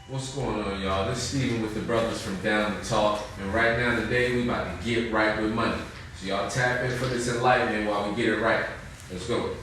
What's going on, y'all? This is Steven with the brothers from Down2Talk, and right now today we about to get right with money. So y'all tap in for this enlightenment while we get it right. Let's go.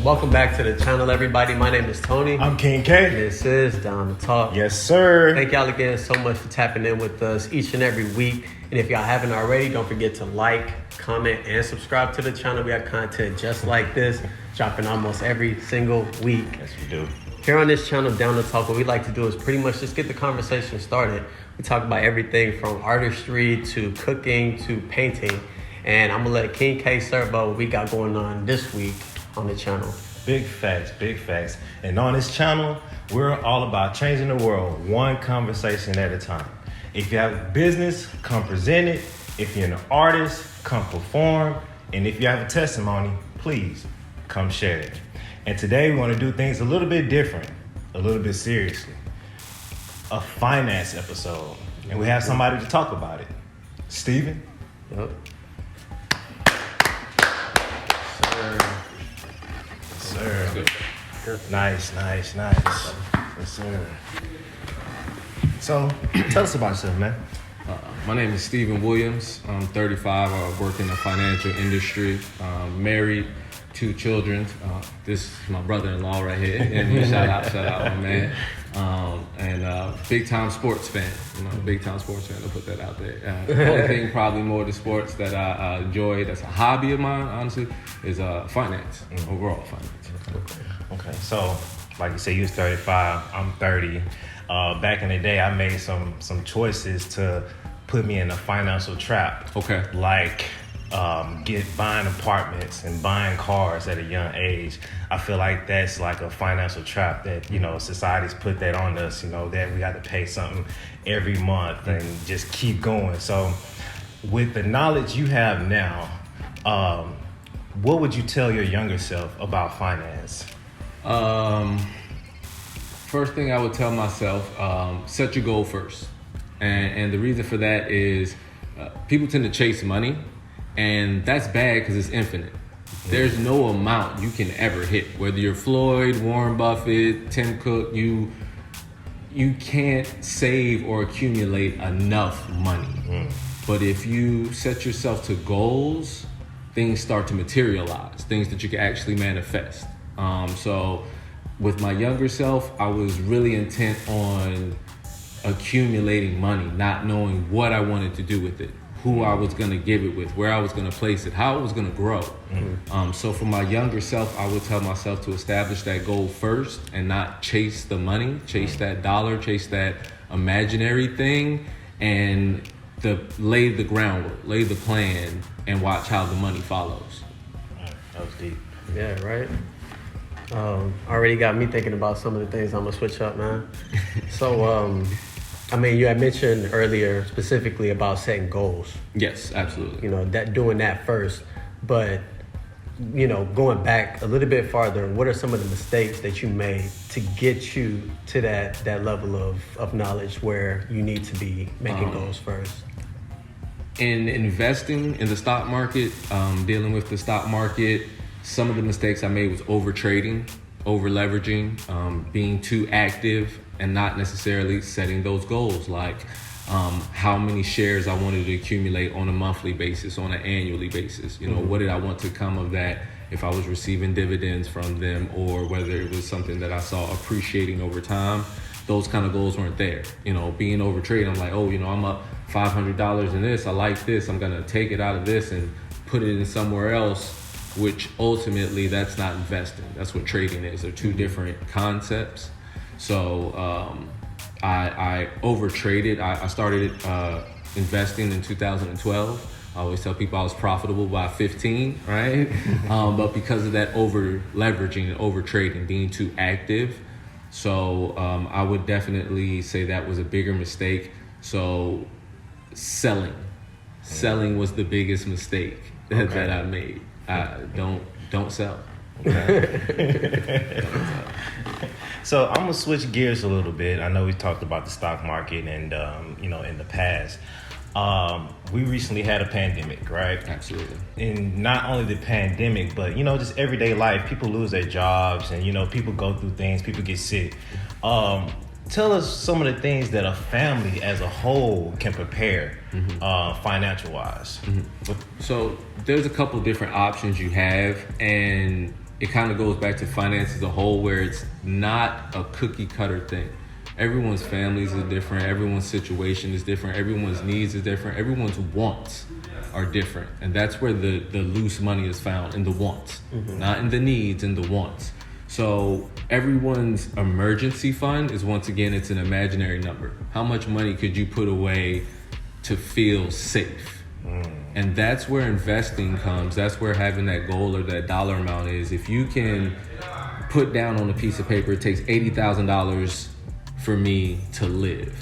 Welcome back to the channel, everybody. My name is Tony. I'm King K. This is Down2Talk. Yes, sir. Thank y'all again so much for tapping in with us each and every week. And if y'all haven't already, don't forget to like, comment, and subscribe to the channel. We have content just like this, dropping almost every single week. Yes, we do. Here on this channel, Down2Talk, what we like to do is pretty much just get the conversation started. We talk about everything from artistry to cooking to painting. And I'm going to let King K serve about what we got going on this week on the channel. Big facts, big facts. And on this channel, we're all about changing the world one conversation at a time. If you have a business, come present it. If you're an artist, come perform. And if you have a testimony, please come share it. And today we want to do things a little bit different, a little bit seriously. A finance episode. And we have somebody to talk about it. Steven? Yep. Sir. Nice. Yes, sir. So, tell us about yourself, man. My name is Steven Williams. I'm 35. I work in the financial industry. Married, 2 children. This is my brother-in-law right here. And shout out, my man. And big time sports fan. Big time sports fan. I'll put that out there. The only thing probably more the sports that I enjoy, that's a hobby of mine, honestly, is finance. Overall finance. Okay. So, like you say, you was 35. I'm 30. Back in the day, I made some choices to put me in a financial trap. Okay. Like buying apartments and buying cars at a young age. I feel like that's like a financial trap that, society's put that on us, that we got to pay something every month and just keep going. So with the knowledge you have now, what would you tell your younger self about finance? First thing I would tell myself, set your goal first. And the reason for that is people tend to chase money, and that's bad because it's infinite. There's no amount you can ever hit. Whether you're Floyd, Warren Buffett, Tim Cook, you can't save or accumulate enough money. But if you set yourself to goals, things start to materialize, things that you can actually manifest. So with my younger self, I was really intent on accumulating money, not knowing what I wanted to do with it, who I was going to give it with, where I was going to place it, how it was going to grow. So for my younger self, I would tell myself to establish that goal first and not chase the money, chase that dollar, chase that imaginary thing, and lay the groundwork, lay the plan, and watch how the money follows. That was deep. Yeah, right? Already got me thinking about some of the things I'm going to switch up, man. So, you had mentioned earlier specifically about setting goals. Yes, absolutely. Doing that first. But, going back a little bit farther, what are some of the mistakes that you made to get you to that level of knowledge where you need to be making goals first? In investing in the stock market, dealing with the stock market, some of the mistakes I made was over trading, over leveraging, being too active, and not necessarily setting those goals, like how many shares I wanted to accumulate on a monthly basis, on an annually basis. What did I want to come of that, if I was receiving dividends from them, or whether it was something that I saw appreciating over time. Those kind of goals weren't there. Being over trading, I'm like, I'm up $500 in this, I like this, I'm gonna take it out of this and put it in somewhere else, which ultimately that's not investing. That's what trading is. They're two different concepts. So I over traded. I started investing in 2012. I always tell people I was profitable by 15, right? But because of that over leveraging and over trading, being too active. So I would definitely say that was a bigger mistake. So selling was the biggest mistake that I made. Don't sell. Okay. So I'm gonna switch gears a little bit. I know we talked about the stock market and in the past. We recently had a pandemic, right? Absolutely. And not only the pandemic, but just everyday life. People lose their jobs, and people go through things. People get sick. Tell us some of the things that a family as a whole can prepare, financial wise. So there's a couple different options you have, and it kind of goes back to finance as a whole, where it's not a cookie cutter thing. Everyone's families are different. Everyone's situation is different. Everyone's needs is different. Everyone's wants are different. And that's where the loose money is found, in the wants, not in the needs, in the wants. So everyone's emergency fund is, once again, it's an imaginary number. How much money could you put away to feel safe? And that's where investing comes. That's where having that goal or that dollar amount is. If you can put down on a piece of paper, it takes $80,000 for me to live,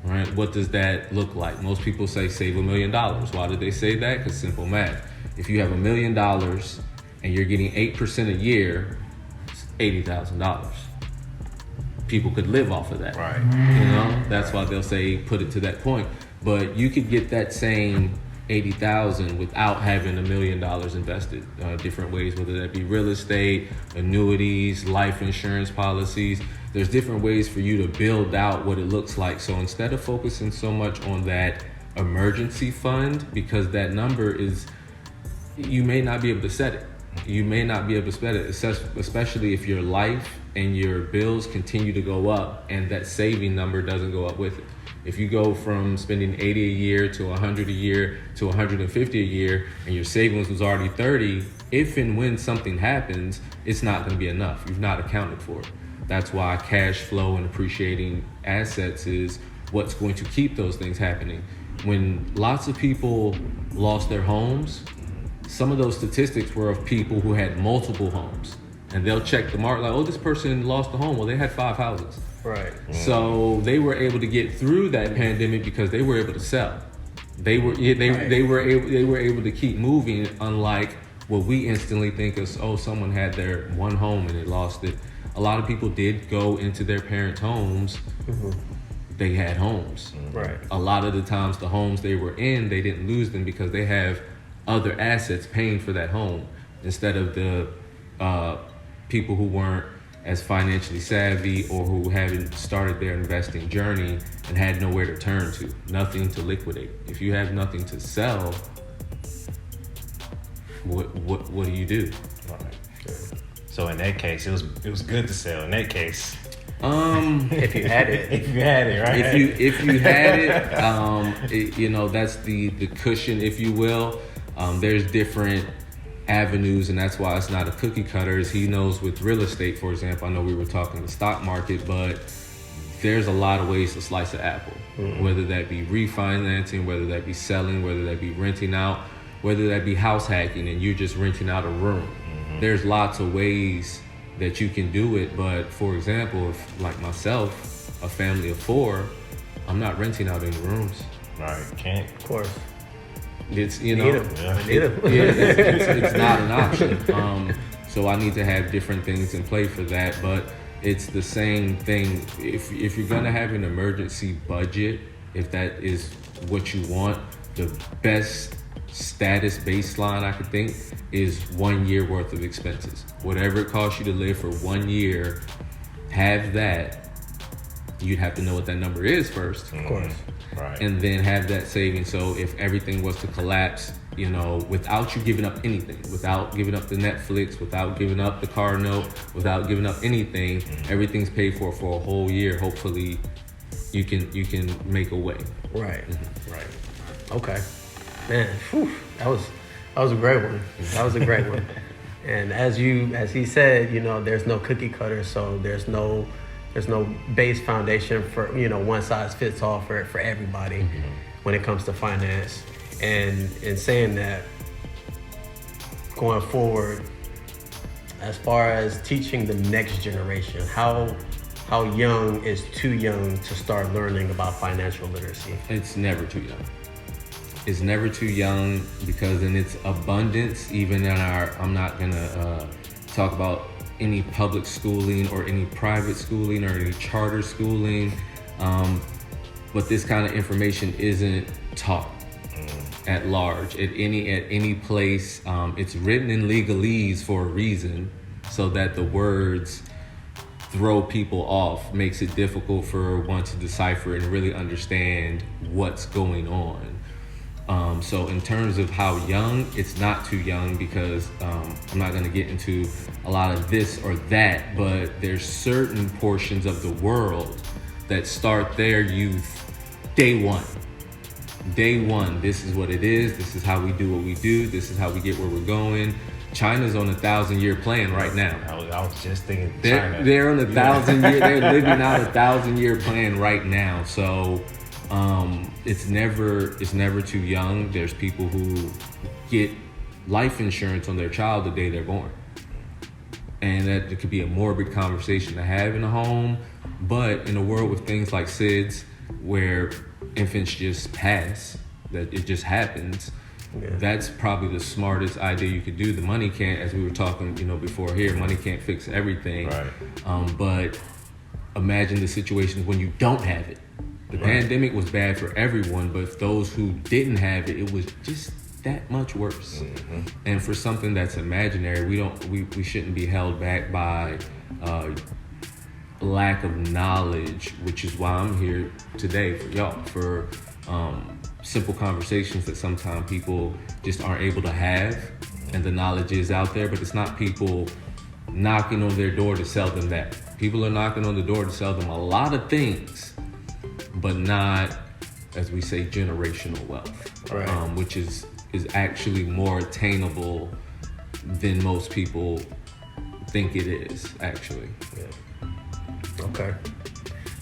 right? What does that look like? Most people say save $1 million. Why did they say that? Because simple math. If you have $1 million and you're getting 8% a year, it's $80,000. People could live off of that. Right. That's why they'll say put it to that point. But you could get that same 80,000 without having $1 million invested. Different ways, whether that be real estate, annuities, life insurance policies. There's different ways for you to build out what it looks like. So instead of focusing so much on that emergency fund, because that number is, you may not be able to set it. You may not be able to spend it, especially if your life and your bills continue to go up and that saving number doesn't go up with it. If you go from spending 80 a year to 100 a year to 150 a year and your savings was already 30, if and when something happens, it's not going to be enough. You've not accounted for it. That's why cash flow and appreciating assets is what's going to keep those things happening. When lots of people lost their homes, some of those statistics were of people who had multiple homes. And they'll check the mark like, oh, this person lost a home. Well, they had 5 houses. Right. So they were able to get through that pandemic because they were able to sell. They were able to keep moving, unlike what we instantly think is, oh, someone had their one home and they lost it. A lot of people did go into their parents' homes. They had homes. Right. A lot of the times the homes they were in, they didn't lose them because they have other assets paying for that home, instead of the people who weren't as financially savvy or who haven't started their investing journey and had nowhere to turn to, nothing to liquidate. If you have nothing to sell, what do you do? Right. So in that case, it was good to sell. In that case, if you had it, if you had it, right? If you had it, that's the cushion, if you will. There's different avenues, and that's why it's not a cookie cutter. As he knows with real estate, for example, I know we were talking the stock market, but there's a lot of ways to slice an apple. Whether that be refinancing, whether that be selling, whether that be renting out, whether that be house hacking and you're just renting out a room. There's lots of ways that you can do it. But for example, if like myself, a family of 4, I'm not renting out any rooms. Right, can't. of course. It's I need them. it's not an option. So I need to have different things in play for that. But it's the same thing. If you're gonna have an emergency budget, if that is what you want, the best status baseline I could think is 1 year worth of expenses. Whatever it costs you to live for 1 year, have that. You'd have to know what that number is first. Of course. Right. And then have that saving. So if everything was to collapse, without you giving up anything, without giving up the Netflix, without giving up the car note, without giving up anything, everything's paid for a whole year. Hopefully you can make a way. Right. Right. Okay. Man, that was a great one. That was a great one. And as he said, there's no cookie cutter, so there's no base foundation for one size fits all for everybody when it comes to finance. And in saying that, going forward, as far as teaching the next generation, how young is too young to start learning about financial literacy? It's never too young. It's never too young, because in its abundance, even in I'm not gonna talk about any public schooling or any private schooling or any charter schooling, but this kind of information isn't taught at large at any place. It's written in legalese for a reason, so that the words throw people off, makes it difficult for one to decipher and really understand what's going on. So in terms of how young, it's not too young, because I'm not going to get into a lot of this or that, but there's certain portions of the world that start their youth day one. Day one, this is what it is. This is how we do what we do. This is how we get where we're going. China's on a 1,000-year plan right now. I was just thinking China. They're on a 1,000-year. They're living out a 1,000-year plan right now. So it's never too young. There's people who get life insurance on their child the day they're born, and that it could be a morbid conversation to have in a home. But in a world with things like SIDS, where infants just pass, that it just happens. Yeah. That's probably the smartest idea you could do. The money can't, as we were talking, before here, money can't fix everything. Right. But imagine the situations when you don't have it. The pandemic was bad for everyone, but those who didn't have it, it was just that much worse. Mm-hmm. And for something that's imaginary, we shouldn't be held back by lack of knowledge, which is why I'm here today for y'all, for simple conversations that sometimes people just aren't able to have, and the knowledge is out there, but it's not people knocking on their door to sell them that. People are knocking on the door to sell them a lot of things, but not, as we say, generational wealth, right. Which is actually more attainable than most people think it is, actually. Yeah. Okay,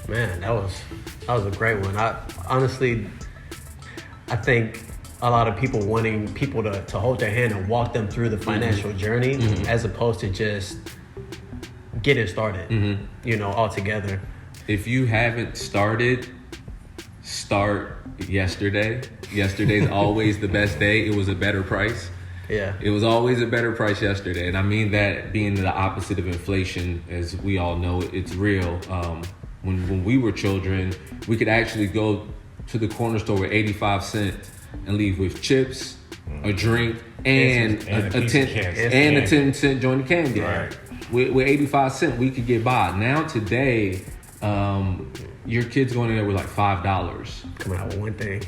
man, that was a great one. I think a lot of people wanting people to hold their hand and walk them through the financial journey, as opposed to just getting started, altogether. If you haven't started, start yesterday. Yesterday's always the best day. It was a better price. Yeah. It was always a better price yesterday. And I mean that being the opposite of inflation, as we all know, it's real. When we were children, we could actually go to the corner store with 85 cents and leave with chips, a drink, and a 10-cent joint of candy. Right. With 85 cents, we could get by. Now today, your kid's going in there with like $5. Coming out with one thing.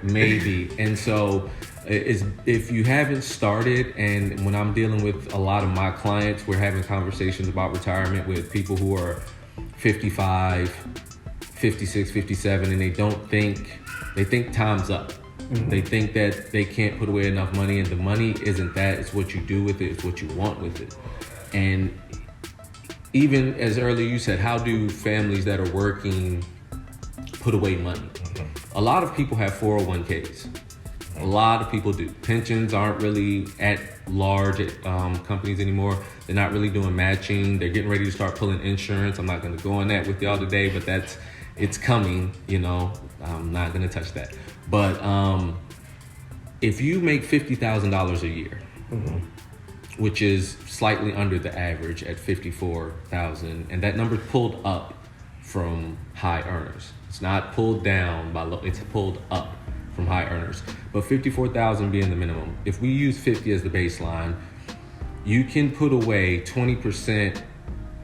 maybe. And so if you haven't started, and when I'm dealing with a lot of my clients, we're having conversations about retirement with people who are 55, 56, 57, and they think time's up. Mm-hmm. They think that they can't put away enough money, and the money isn't that. It's what you do with it. It's what you want with it. And even as earlier you said, how do families that are working put away money? Mm-hmm. A lot of people have 401ks. A lot of people do. Pensions aren't really at large at companies anymore. They're not really doing matching. They're getting ready to start pulling insurance. I'm not going to go on that with y'all today, but it's coming. I'm not going to touch that. But if you make $50,000 a year, which is slightly under the average at $54,000, and that number's pulled up from high earners. It's not pulled down by low. It's pulled up from high earners, but $54,000 being the minimum. If we use 50 as the baseline, you can put away 20%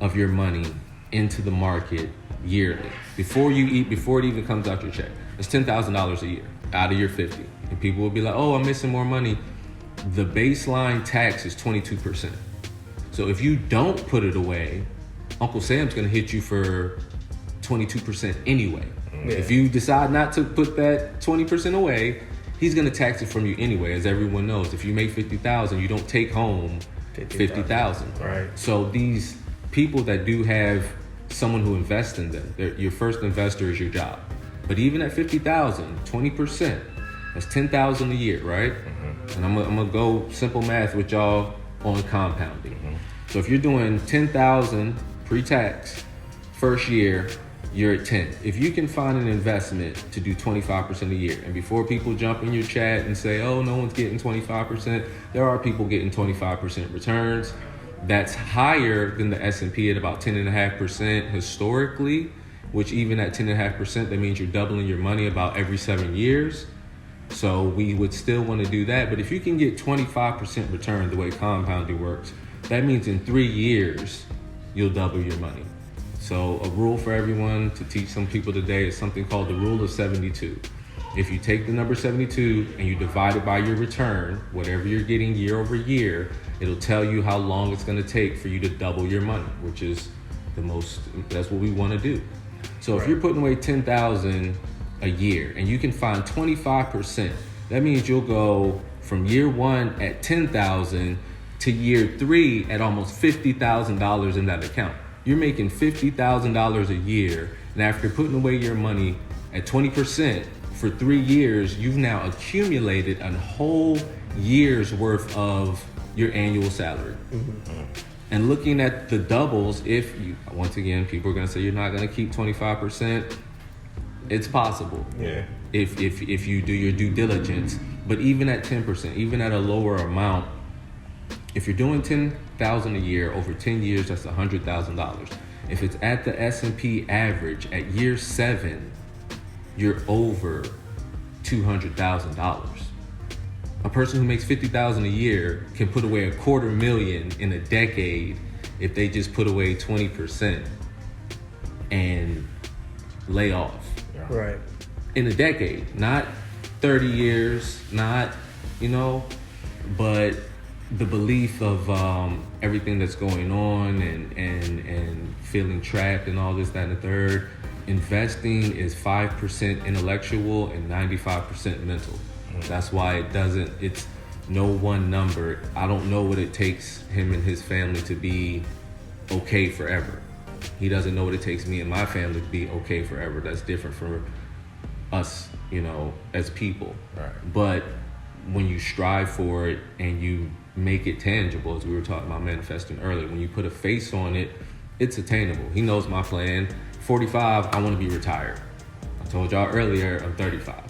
of your money into the market yearly before it even comes out your check. It's $10,000 a year out of your 50, and people will be like, "Oh, I'm missing more money." The baseline tax is 22%. So if you don't put it away, Uncle Sam's going to hit you for 22% anyway. Yeah. If you decide not to put that 20% away, he's going to tax it from you anyway. As everyone knows, if you make $50,000, you don't take home $50,000. Right. So these people that do have someone who invests in them, your first investor is your job. But even at $50,000, 20%, that's $10,000 a year, right? Mm-hmm. And I'm gonna go simple math with y'all on compounding. Mm-hmm. So if you're doing $10,000 pre-tax first year, you're at 10. If you can find an investment to do 25% a year, and before people jump in your chat and say, "Oh, no one's getting 25%," there are people getting 25% returns. That's higher than the S&P at about 10.5% historically, which even at 10.5%, that means you're doubling your money about every 7 years. So we would still want to do that. But if you can get 25% return the way compounding works, that means in 3 years, you'll double your money. So a rule for everyone to teach some people today is something called the rule of 72. If you take the number 72 and you divide it by your return, whatever you're getting year over year, it'll tell you how long it's going to take for you to double your money, which is that's what we want to do. So if you're putting away $10,000 a year and you can find 25%, that means you'll go from year one at $10,000 to year 3 at almost $50,000 in that account. You're making $50,000 a year, and after putting away your money at 20%, for 3 years, you've now accumulated a whole year's worth of your annual salary. Mm-hmm. And looking at the doubles, if you, once again, people are gonna say you're not gonna keep 25%, it's possible. Yeah. If you do your due diligence, but even at 10%, even at a lower amount, if you're doing $10,000 a year over 10 years, that's $100,000. If it's at the S&P average at year 7, you're over $200,000. A person who makes $50,000 a year can put away $250,000 in a decade if they just put away 20% and lay off. Right. In a decade, not 30 years, not, but the belief of everything that's going on and feeling trapped and all this, that, and the third. Investing is 5% intellectual and 95% mental. That's why it's no one number. I don't know what it takes him and his family to be okay forever. He doesn't know what it takes me and my family to be okay forever. That's different for us, as people. Right. But when you strive for it and you make it tangible, as we were talking about manifesting earlier, when you put a face on it, it's attainable. He knows my plan. 45, I want to be retired. I told y'all earlier, I'm 35.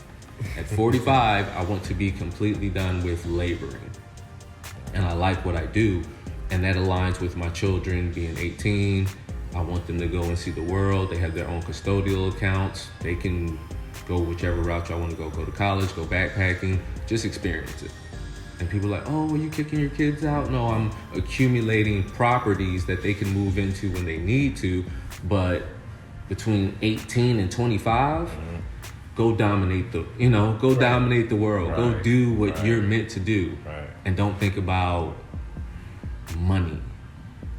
At 45, I want to be completely done with laboring. And I like what I do. And that aligns with my children being 18. I want them to go and see the world. They have their own custodial accounts. They can go whichever route y'all want to go to college, go backpacking, just experience it. And people are like, oh, are you kicking your kids out? No, I'm accumulating properties that they can move into when they need to. But between 18 and 25, go dominate dominate the world. Right. Go do what you're meant to do. Right. And don't think about money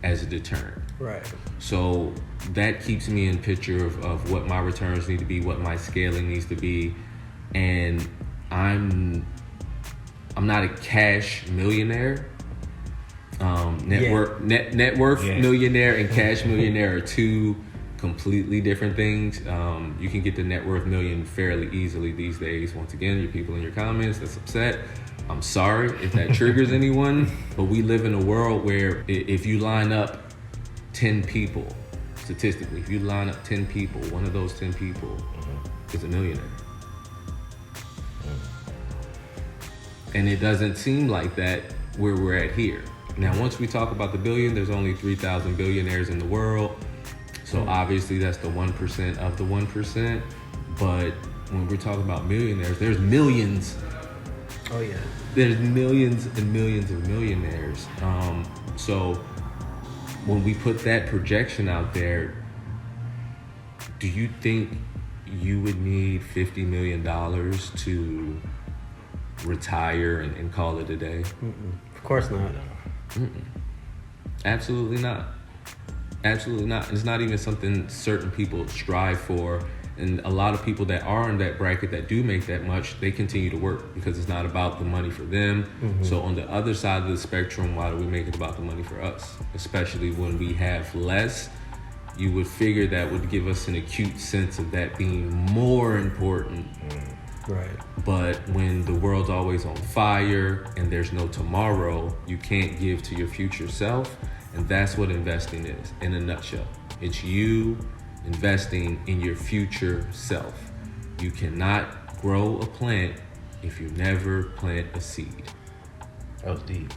as a deterrent. Right. So that keeps me in picture of what my returns need to be, what my scaling needs to be. And I'm not a cash millionaire. Net worth millionaire and cash millionaire are two completely different things. You can get the net worth million fairly easily these days. Once again, your people in your comments that's upset, I'm sorry if that triggers anyone, but we live in a world where if you line up 10 people, statistically, if you line up 10 people, one of those 10 people is a millionaire. And it doesn't seem like that where we're at here. Now, once we talk about the billion, there's only 3,000 billionaires in the world. So obviously that's the 1% of the 1%. But when we're talking about millionaires, there's millions. Oh yeah. There's millions and millions of millionaires. So when we put that projection out there, do you think you would need $50 million to retire and call it a day? Of course not. Absolutely not. Absolutely not. It's not even something certain people strive for. And a lot of people that are in that bracket that do make that much, they continue to work because it's not about the money for them. So on the other side of the spectrum, why do we make it about the money for us? Especially when we have less, you would figure that would give us an acute sense of that being more important. Right. But when the world's always on fire and there's no tomorrow, you can't give to your future self. And that's what investing is, in a nutshell. It's you investing in your future self. You cannot grow a plant if you never plant a seed. That was deep.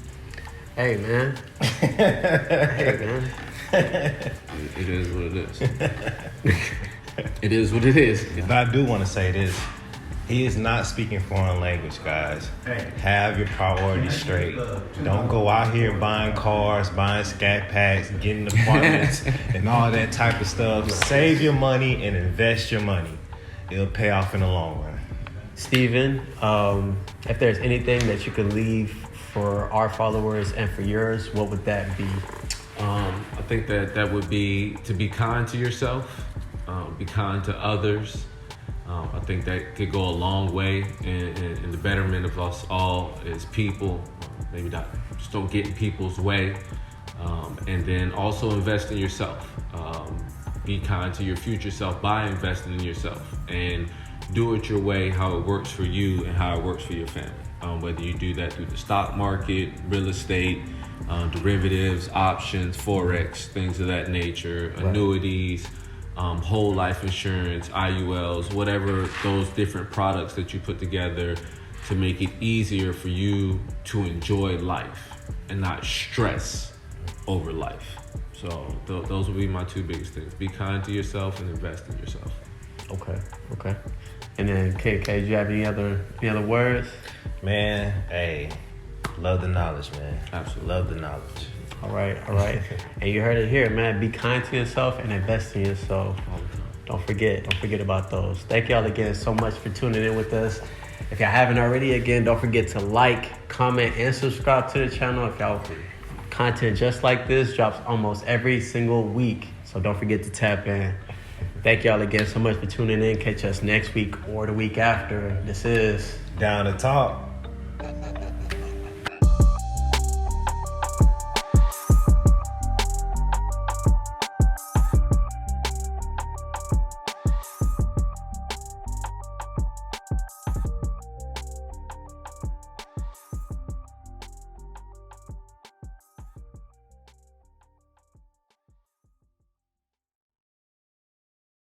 Hey, man. Hey, man. It is what it is. It is what it is. But I do want to say this. He is not speaking foreign language, guys. Have your priorities straight. Don't go out here buying cars, buying scat packs, getting apartments, and all that type of stuff. Save your money and invest your money. It'll pay off in the long run. Steven, if there's anything that you could leave for our followers and for yours, what would that be? I think that would be to be kind to yourself, be kind to others. I think that could go a long way in the betterment of us all as people. Maybe not just don't get in people's way. And then also invest in yourself. Be kind to your future self by investing in yourself. And do it your way, how it works for you and how it works for your family. Whether you do that through the stock market, real estate, derivatives, options, Forex, things of that nature, annuities, whole life insurance, IULs, whatever those different products that you put together to make it easier for you to enjoy life and not stress over life. So those would be my two biggest things. Be kind to yourself and invest in yourself. Okay. And then KK, do you have any other words? Man, hey, love the knowledge, man. Absolutely. Love the knowledge. All right. And you heard it here, man. Be kind to yourself and invest in yourself. Don't forget about those. Thank y'all again so much for tuning in with us. If y'all haven't already, again, don't forget to like, comment, and subscribe to the channel. If y'all content just like this drops almost every single week, so don't forget to tap in. Thank y'all again so much for tuning in. Catch us next week or the week after. This is Down to Talk.